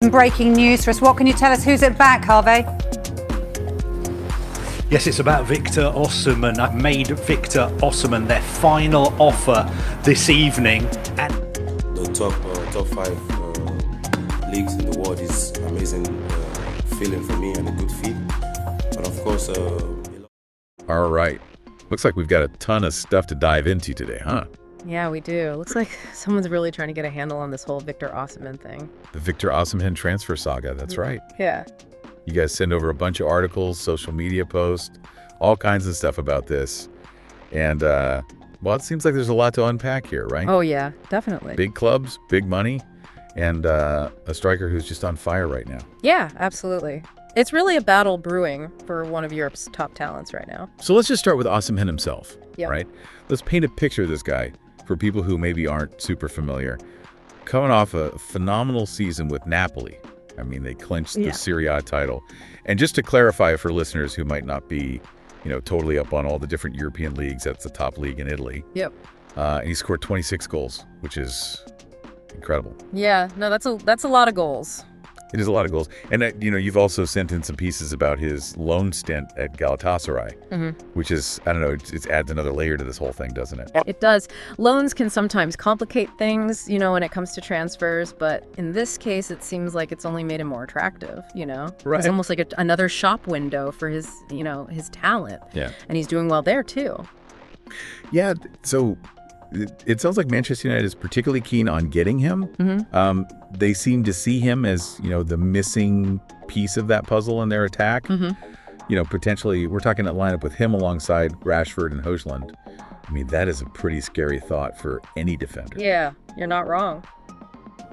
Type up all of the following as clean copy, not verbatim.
Breaking news for us. What can you tell us? Who's it back, Harvey? Yes, it's about Victor Osimhen. I've made Victor Osimhen their final offer this evening. And the top five leagues in the world is amazing feeling for me and a good feat. But of course... All right. Looks like we've got a ton of stuff to dive into today, huh? Yeah, we do. Looks like someone's really trying to get a handle on this whole Victor Osimhen thing. The Victor Osimhen transfer saga, that's right. Yeah. You guys send over a bunch of articles, social media posts, all kinds of stuff about this. And, well, it seems like there's a lot to unpack here, right? Oh, yeah, definitely. Big clubs, big money, and a striker who's just on fire right now. Yeah, absolutely. It's really a battle brewing for one of Europe's top talents right now. So let's just start with Osimhen himself, Yep. right? Let's paint a picture of this guy for people who maybe aren't super familiar. Coming off a phenomenal season with Napoli. I mean, they clinched the Serie A title. And just to clarify for listeners who might not be, totally up on all the different European leagues, that's the top league in Italy. Yep. And he scored 26 goals, which is incredible. Yeah, no, that's a lot of goals. It is a lot of goals. And, you've also sent in some pieces about his loan stint at Galatasaray, which is, I don't know, it adds another layer to this whole thing, doesn't it? It does. Loans can sometimes complicate things, when it comes to transfers, but in this case, it seems like it's only made him more attractive, Right. It's almost like another shop window for his, his talent. Yeah. And he's doing well there, too. Yeah, so it sounds like Manchester United is particularly keen on getting him. They seem to see him as, the missing piece of that puzzle in their attack. Potentially, we're talking a lineup with him alongside Rashford and Højlund. I mean, that is a pretty scary thought for any defender. Yeah, you're not wrong.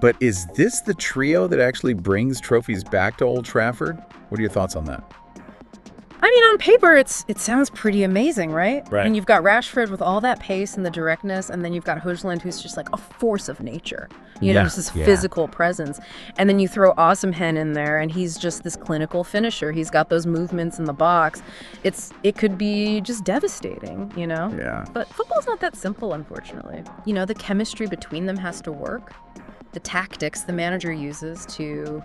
But is this the trio that actually brings trophies back to Old Trafford? What are your thoughts on that? I mean, on paper, it sounds pretty amazing, right? Right. And you've got Rashford with all that pace and the directness, and then you've got Højlund, who's just like a force of nature. Just this physical presence. And then you throw Osimhen in there, and he's just this clinical finisher. He's got those movements in the box. It could be just devastating, Yeah. But football's not that simple, unfortunately. The chemistry between them has to work. The tactics the manager uses to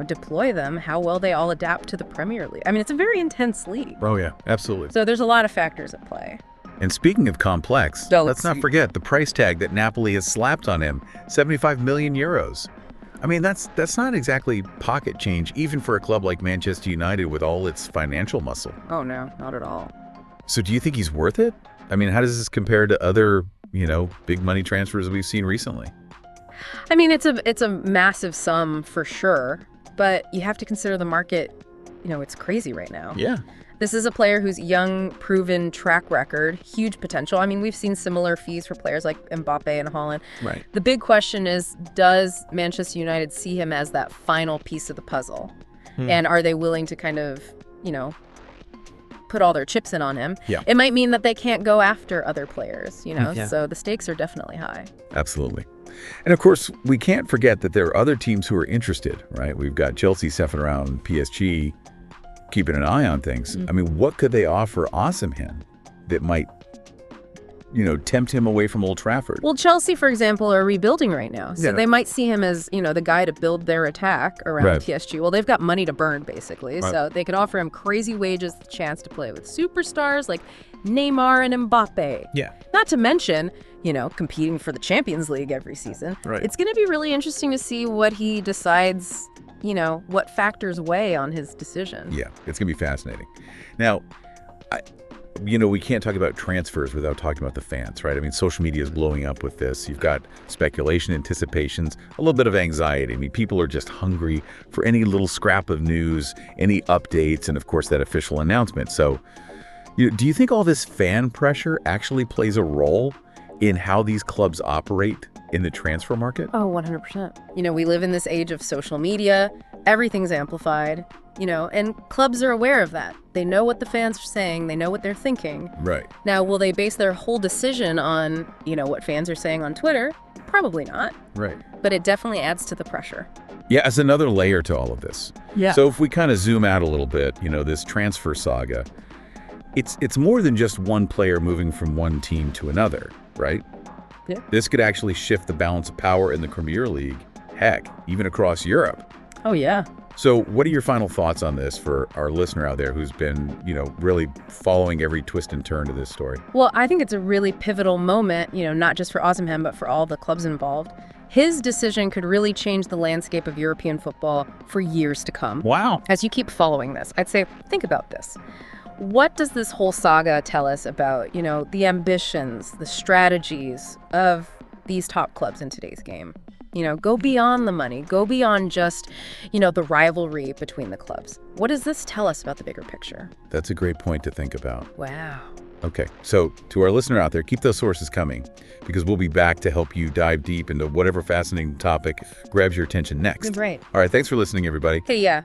deploy them, how well they all adapt to the Premier League. I mean, it's a very intense league. Oh, yeah, absolutely. So there's a lot of factors at play. And speaking of complex, let's not forget the price tag that Napoli has slapped on him, 75 million euros. I mean, that's not exactly pocket change, even for a club like Manchester United with all its financial muscle. Oh, no, not at all. So do you think he's worth it? I mean, how does this compare to other, big money transfers we've seen recently? I mean, it's a massive sum for sure, but you have to consider the market, it's crazy right now. Yeah. This is a player who's young, proven track record, huge potential. I mean, we've seen similar fees for players like Mbappe and Haaland. Right. The big question is, does Manchester United see him as that final piece of the puzzle? And are they willing to kind of, put all their chips in on him? Yeah. It might mean that they can't go after other players, so the stakes are definitely high. Absolutely. And of course, we can't forget that there are other teams who are interested, right? We've got Chelsea sniffing around, PSG keeping an eye on things. I mean, what could they offer Osimhen that might, tempt him away from Old Trafford? Well, Chelsea, for example, are rebuilding right now. So Yeah. they might see him as, the guy to build their attack around Right. PSG. Well, they've got money to burn, basically. Right. So they could offer him crazy wages, the chance to play with superstars like Neymar and Mbappe. Yeah. Not to mention, competing for the Champions League every season. Right. It's going to be really interesting to see what he decides, what factors weigh on his decision. Yeah, it's going to be fascinating. Now, we can't talk about transfers without talking about the fans, right? I mean, social media is blowing up with this. You've got speculation, anticipations, a little bit of anxiety. I mean, people are just hungry for any little scrap of news, any updates, and of course, that official announcement. So, do you think all this fan pressure actually plays a role in how these clubs operate in the transfer market? Oh, 100%. We live in this age of social media. Everything's amplified, and clubs are aware of that. They know what the fans are saying. They know what they're thinking. Right. Now, will they base their whole decision on, what fans are saying on Twitter? Probably not. Right. But it definitely adds to the pressure. Yeah, as another layer to all of this. Yeah. So if we kind of zoom out a little bit, this transfer saga, it's more than just one player moving from one team to another, right? Yeah. This could actually shift the balance of power in the Premier League, heck, even across Europe. Oh, yeah. So what are your final thoughts on this for our listener out there who's been, really following every twist and turn of this story? Well, I think it's a really pivotal moment, not just for OSIMHEN, but for all the clubs involved. His decision could really change the landscape of European football for years to come. Wow. As you keep following this, I'd say, think about this. What does this whole saga tell us about, the ambitions, the strategies of these top clubs in today's game? Go beyond the money. Go beyond just, the rivalry between the clubs. What does this tell us about the bigger picture? That's a great point to think about. Wow. Okay, so to our listener out there, keep those sources coming because we'll be back to help you dive deep into whatever fascinating topic grabs your attention next. Great. All right, thanks for listening, everybody. Hey, yeah.